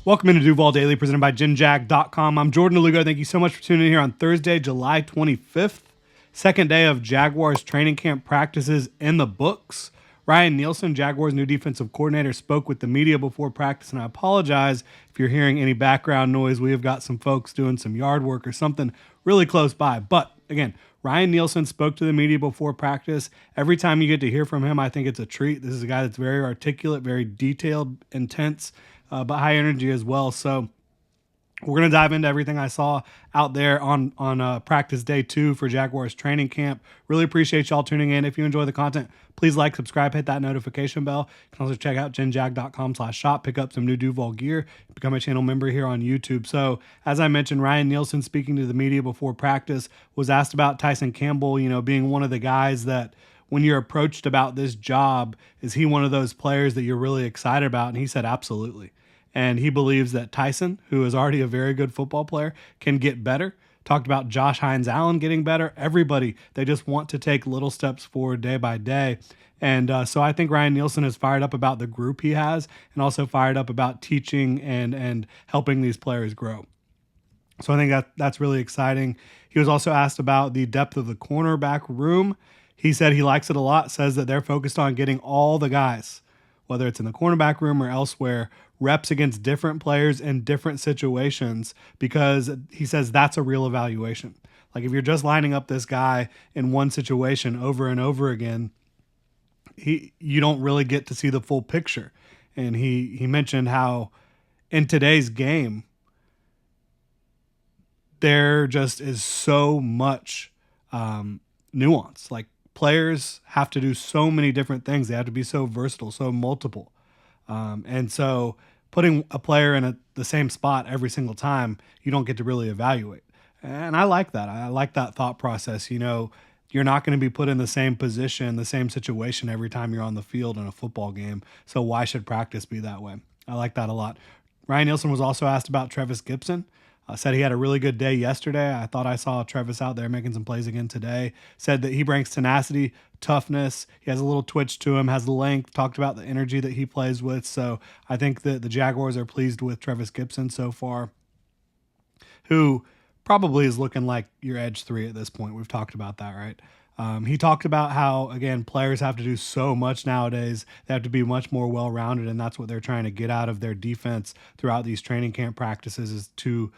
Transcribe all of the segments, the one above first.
Welcome into Duval Daily, presented by GenJag.com. I'm Jordan DeLugo. Thank you so much for tuning in here on Thursday, July 25th. Second day of Jaguars training camp practices in the books. Ryan Nielsen, Jaguars' new defensive coordinator, spoke with the media before practice, and I apologize if you're hearing any background noise. We have got some folks doing some yard work or something really close by. But again, Ryan Nielsen spoke to the media before practice. Every time you get to hear from him, I think it's a treat. This is a guy that's very articulate, very detailed, intense, but high energy as well. So we're going to dive into everything I saw out there on practice day 2 for Jaguars training camp. Really appreciate y'all tuning in. If you enjoy the content, please like, subscribe, hit that notification bell. You can also check out genjag.com/shop, pick up some new Duval gear, become a channel member here on YouTube. So as I mentioned, Ryan Nielsen, speaking to the media before practice, was asked about Tyson Campbell, being one of the guys that when you're approached about this job, is he one of those players that you're really excited about? And he said, absolutely. And he believes that Tyson, who is already a very good football player, can get better. Talked about Josh Hines-Allen getting better. Everybody, they just want to take little steps forward day by day. And so I think Ryan Nielsen is fired up about the group he has and also fired up about teaching and helping these players grow. So I think that's really exciting. He was also asked about the depth of the cornerback room. He said he likes it a lot, says that they're focused on getting all the guys, whether it's in the cornerback room or elsewhere, reps against different players in different situations, because he says that's a real evaluation. Like if you're just lining up this guy in one situation over and over again, you don't really get to see the full picture. And he mentioned how in today's game, there just is so much nuance. Like players have to do so many different things. They have to be so versatile, so multiple. And so putting a player in the same spot every single time, you don't get to really evaluate. And I like that. I like that thought process. You're not going to be put in the same position, the same situation every time you're on the field in a football game. So why should practice be that way? I like that a lot. Ryan Nielsen was also asked about Trevis Gibson. Said he had a really good day yesterday. I thought I saw Trevis out there making some plays again today. Said that he brings tenacity, toughness. He has a little twitch to him, has length. Talked about the energy that he plays with. So I think that the Jaguars are pleased with Trevis Gibson so far, who probably is looking like your edge 3 at this point. We've talked about that, right? He talked about how, again, players have to do so much nowadays. They have to be much more well-rounded, and that's what they're trying to get out of their defense throughout these training camp practices, is to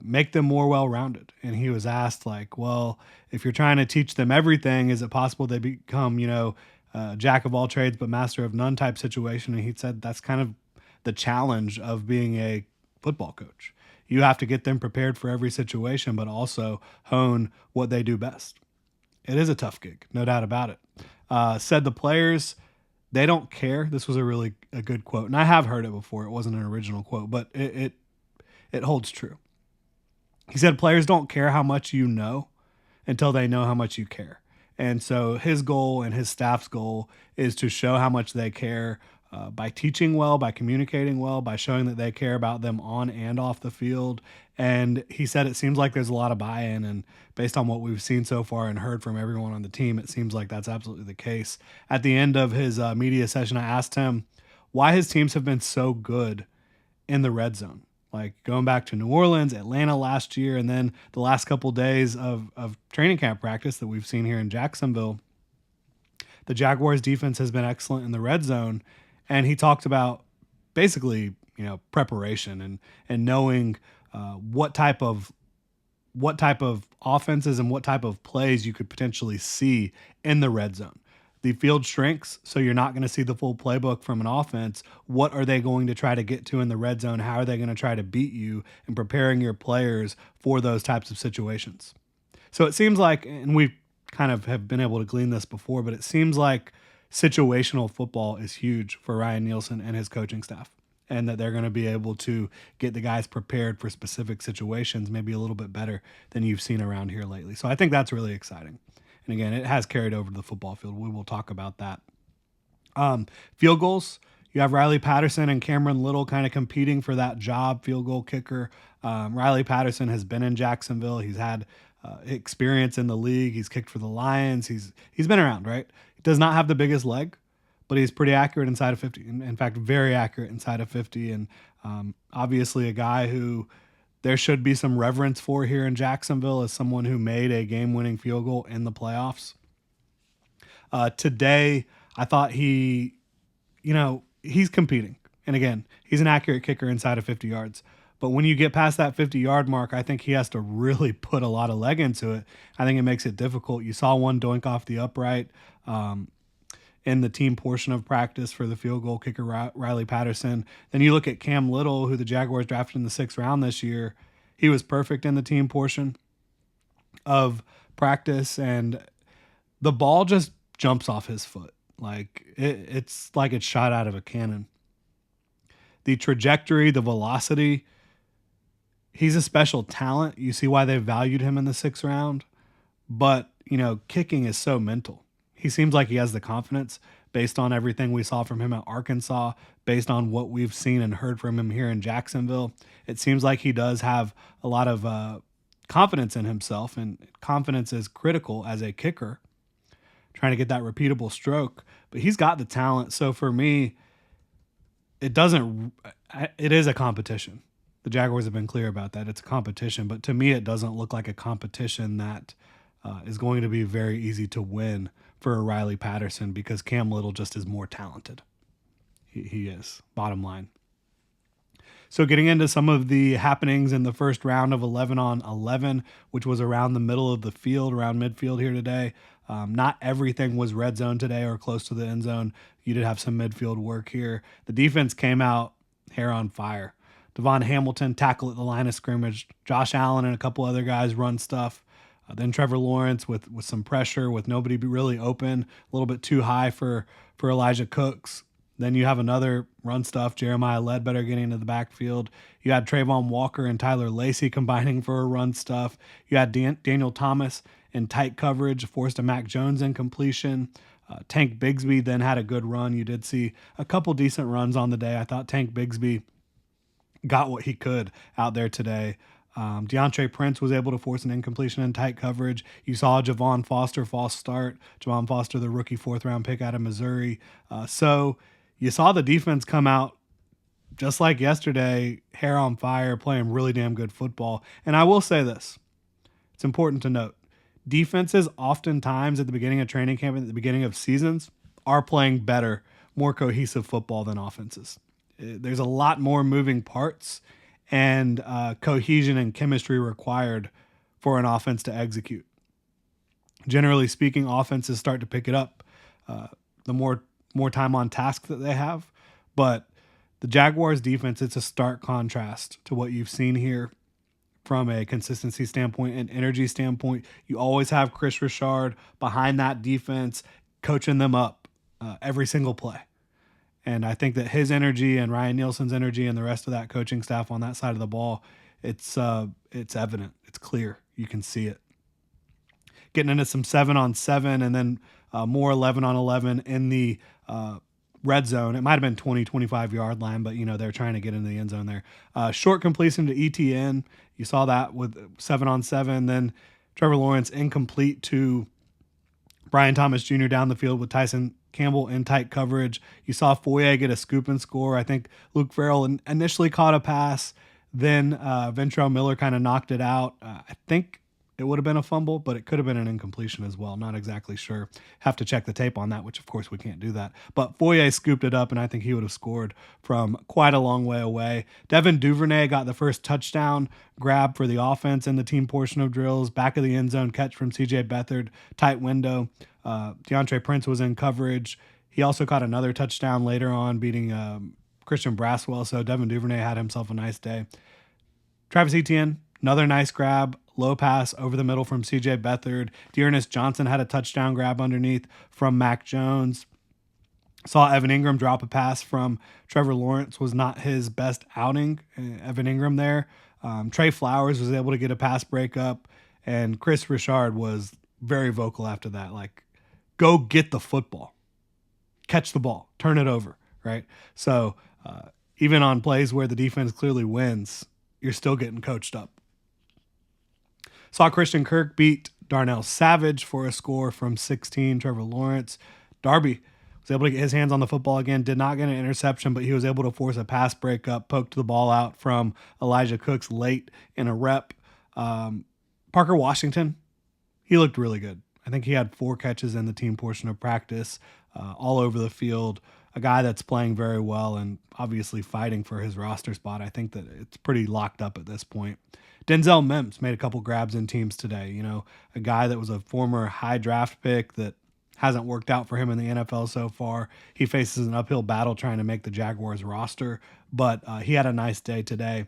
make them more well-rounded. And he was asked, like, well, if you're trying to teach them everything, is it possible they become, jack of all trades but master of none type situation? And he said that's kind of the challenge of being a football coach. You have to get them prepared for every situation, but also hone what they do best. It is a tough gig, no doubt about it. Said the players, they don't care. This was a good quote, and I have heard it before. It wasn't an original quote, but it holds true. He said players don't care how much you know until they know how much you care. And so his goal and his staff's goal is to show how much they care by teaching well, by communicating well, by showing that they care about them on and off the field. And he said it seems like there's a lot of buy-in, and based on what we've seen so far and heard from everyone on the team, it seems like that's absolutely the case. At the end of his media session, I asked him why his teams have been so good in the red zone. Like going back to New Orleans, Atlanta last year, and then the last couple days of training camp practice that we've seen here in Jacksonville, the Jaguars defense has been excellent in the red zone. And he talked about basically, preparation and knowing what type of offenses and what type of plays you could potentially see in the red zone. The field shrinks, so you're not going to see the full playbook from an offense. What are they going to try to get to in the red zone? How are they going to try to beat you, and preparing your players for those types of situations? So it seems like, and we kind of have been able to glean this before, but it seems like situational football is huge for Ryan Nielsen and his coaching staff, and that they're going to be able to get the guys prepared for specific situations maybe a little bit better than you've seen around here lately. So I think that's really exciting. And again, it has carried over to the football field. We will talk about that. Field goals. You have Riley Patterson and Cameron Little kind of competing for that job, field goal kicker. Riley Patterson has been in Jacksonville. He's had experience in the league. He's kicked for the Lions. He's been around, right? He does not have the biggest leg, but he's pretty accurate inside of 50. In fact, very accurate inside of 50. And Obviously, a guy who there should be some reverence for here in Jacksonville as someone who made a game-winning field goal in the playoffs. Today, I thought he's competing. And again, he's an accurate kicker inside of 50 yards. But when you get past that 50-yard mark, I think he has to really put a lot of leg into it. I think it makes it difficult. You saw one doink off the upright in the team portion of practice for the field goal kicker, Riley Patterson. Then you look at Cam Little, who the Jaguars drafted in the 6th round this year. He was perfect in the team portion of practice, and the ball just jumps off his foot. It's like it's shot out of a cannon. The trajectory, the velocity, he's a special talent. You see why they valued him in the 6th round. But, kicking is so mental. He seems like he has the confidence based on everything we saw from him at Arkansas, based on what we've seen and heard from him here in Jacksonville. It seems like he does have a lot of confidence in himself, and confidence is critical as a kicker, trying to get that repeatable stroke. But he's got the talent. So for me, it is a competition. The Jaguars have been clear about that. It's a competition, but to me, it doesn't look like a competition that is going to be very easy to win for Riley Patterson, because Cam Little just is more talented. He is, bottom line. So getting into some of the happenings in the first round of 11 on 11, which was around the middle of the field, around midfield here today. Not everything was red zone today or close to the end zone. You did have some midfield work here. The defense came out hair on fire. Devon Hamilton tackle at the line of scrimmage. Josh Allen and a couple other guys run stuff. Then Trevor Lawrence with some pressure, with nobody really open, a little bit too high for Elijah Cooks. Then you have another run stuff, Jeremiah Ledbetter getting into the backfield. You had Trayvon Walker and Tyler Lacey combining for a run stuff. You had Daniel Thomas in tight coverage, forced a Mac Jones incompletion. Tank Bigsby then had a good run. You did see a couple decent runs on the day. I thought Tank Bigsby got what he could out there today. DeAndre Prince was able to force an incompletion in tight coverage. You saw Javon Foster false start. Javon Foster, the rookie 4th-round pick out of Missouri. So you saw the defense come out just like yesterday, hair on fire, playing really damn good football. And I will say this. It's important to note. Defenses oftentimes at the beginning of training camp and at the beginning of seasons are playing better, more cohesive football than offenses. There's a lot more moving parts and cohesion and chemistry required for an offense to execute. Generally speaking, offenses start to pick it up the more time on task that they have. But the Jaguars defense, it's a stark contrast to what you've seen here from a consistency standpoint and energy standpoint. You always have Chris Richard behind that defense, coaching them up every single play. And I think that his energy and Ryan Nielsen's energy and the rest of that coaching staff on that side of the ball, it's evident. It's clear. You can see it. Getting into some 7-on-7 and then more 11-on-11 in the red zone. It might have been 20, 25-yard line, but, they're trying to get into the end zone there. Short completion to ETN. You saw that with 7-on-7. Then Trevor Lawrence incomplete to Brian Thomas Jr. down the field with Tyson Campbell in tight coverage. You saw Foye get a scoop and score. I think Luke Farrell initially caught a pass. Then Ventrell Miller kind of knocked it out. I think it would have been a fumble, but it could have been an incompletion as well. Not exactly sure. Have to check the tape on that, which of course we can't do that. But Foye scooped it up, and I think he would have scored from quite a long way away. Devin Duvernay got the first touchdown grab for the offense in the team portion of drills. Back of the end zone catch from C.J. Beathard, tight window. DeAndre Prince was in coverage. He also caught another touchdown later on, beating Christian Braswell. So Devin Duvernay had himself a nice day. Travis Etienne, another nice grab. Low pass over the middle from C.J. Beathard. Dearness Johnson had a touchdown grab underneath from Mac Jones. Saw Evan Ingram drop a pass from Trevor Lawrence. Was not his best outing, Evan Ingram there. Trey Flowers was able to get a pass breakup. And Chris Richard was very vocal after that. Like, go get the football. Catch the ball. Turn it over, right? So even on plays where the defense clearly wins, you're still getting coached up. Saw Christian Kirk beat Darnell Savage for a score from 16. Trevor Lawrence. Darby was able to get his hands on the football again, did not get an interception, but he was able to force a pass breakup, poked the ball out from Elijah Cooks late in a rep. Parker Washington, he looked really good. I think he had 4 catches in the team portion of practice, all over the field. A guy that's playing very well and obviously fighting for his roster spot. I think that it's pretty locked up at this point. Denzel Mims made a couple grabs in teams today. You know, a guy that was a former high draft pick that hasn't worked out for him in the NFL so far. He faces an uphill battle trying to make the Jaguars roster, but he had a nice day today.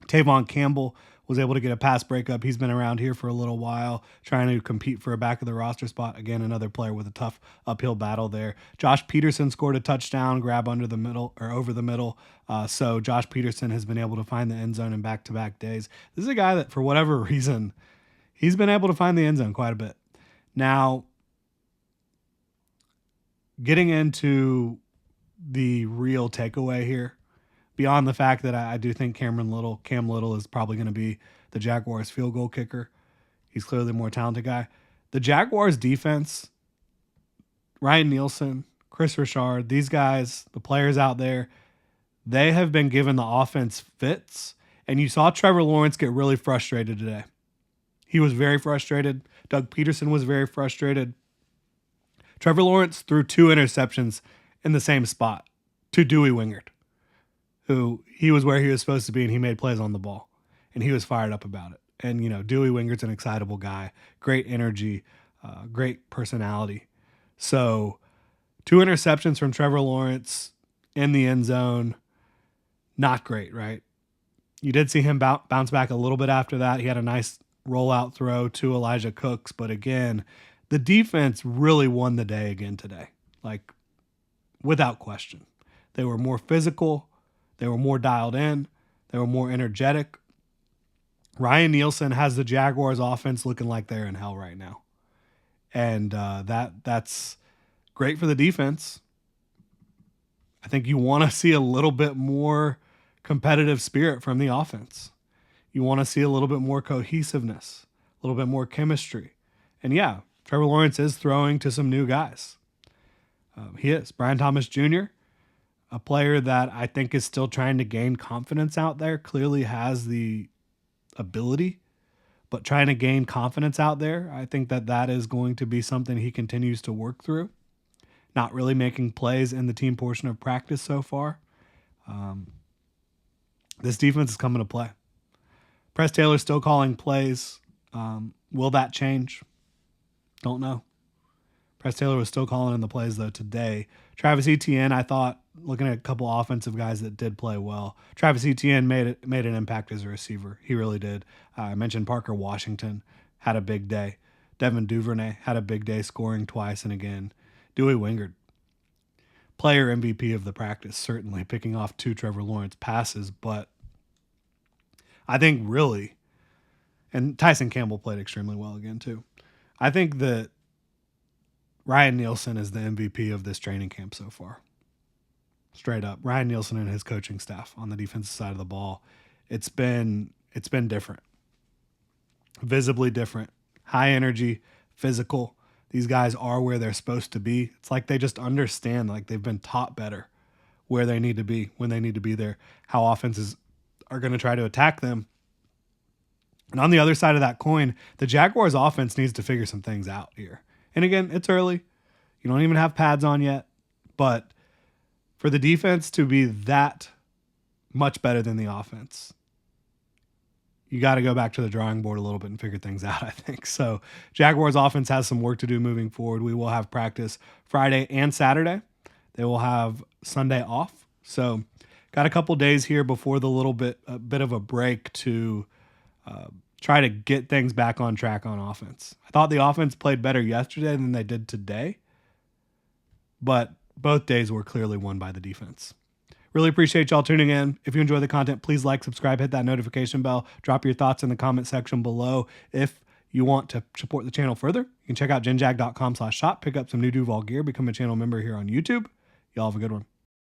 Tavon Campbell was able to get a pass breakup. He's been around here for a little while, trying to compete for a back of the roster spot. Again, another player with a tough uphill battle there. Josh Peterson scored a touchdown, grab under the middle or over the middle. So Josh Peterson has been able to find the end zone in back-to-back days. This is a guy that, for whatever reason, he's been able to find the end zone quite a bit. Now, getting into the real takeaway here, beyond the fact that I do think Cam Little is probably going to be the Jaguars' field goal kicker. He's clearly the more talented guy. The Jaguars' defense, Ryan Nielsen, Chris Richard, these guys, the players out there, they have been given the offense fits. And you saw Trevor Lawrence get really frustrated today. He was very frustrated. Doug Peterson was very frustrated. Trevor Lawrence threw 2 interceptions in the same spot to Dewey Wingard, who he was where he was supposed to be, and he made plays on the ball, and he was fired up about it. And, you know, Dewey Wingard's an excitable guy, great energy, great personality. So 2 interceptions from Trevor Lawrence in the end zone, not great, right? You did see him bounce back a little bit after that. He had a nice rollout throw to Elijah Cooks, but again, the defense really won the day again today, like without question. They were more physical. They were more dialed in. They were more energetic. Ryan Nielsen has the Jaguars offense looking like they're in hell right now. And that's great for the defense. I think you want to see a little bit more competitive spirit from the offense. You want to see a little bit more cohesiveness, a little bit more chemistry. And yeah, Trevor Lawrence is throwing to some new guys. He is. Brian Thomas Jr., a player that I think is still trying to gain confidence out there, clearly has the ability, but trying to gain confidence out there, I think that is going to be something he continues to work through. Not really making plays in the team portion of practice so far. This defense is coming to play. Press Taylor's still calling plays. Will that change? Don't know. Press Taylor was still calling in the plays, though, today. Travis Etienne, I thought, looking at a couple offensive guys that did play well, Travis Etienne made an impact as a receiver. He really did. I mentioned Parker Washington had a big day. Devin Duvernay had a big day, scoring twice and again. Dewey Wingard, player MVP of the practice, certainly picking off 2 Trevor Lawrence passes, but I think really, and Tyson Campbell played extremely well again too. I think that Ryan Nielsen is the MVP of this training camp so far. Straight up. Ryan Nielsen and his coaching staff on the defensive side of the ball. It's been different. Visibly different. High energy, physical. These guys are where they're supposed to be. It's like they just understand, like they've been taught better where they need to be, when they need to be there, how offenses are going to try to attack them. And on the other side of that coin, the Jaguars offense needs to figure some things out here. And again, it's early. You don't even have pads on yet. But for the defense to be that much better than the offense, you got to go back to the drawing board a little bit and figure things out, I think. So Jaguars offense has some work to do moving forward. We will have practice Friday and Saturday. They will have Sunday off. So got a couple days here before a bit of a break to try to get things back on track on offense. I thought the offense played better yesterday than they did today, but both days were clearly won by the defense. Really appreciate y'all tuning in. If you enjoy the content, please like, subscribe, hit that notification bell, drop your thoughts in the comment section below. If you want to support the channel further, you can check out genjag.com/shop, pick up some new Duval gear, become a channel member here on YouTube. Y'all have a good one.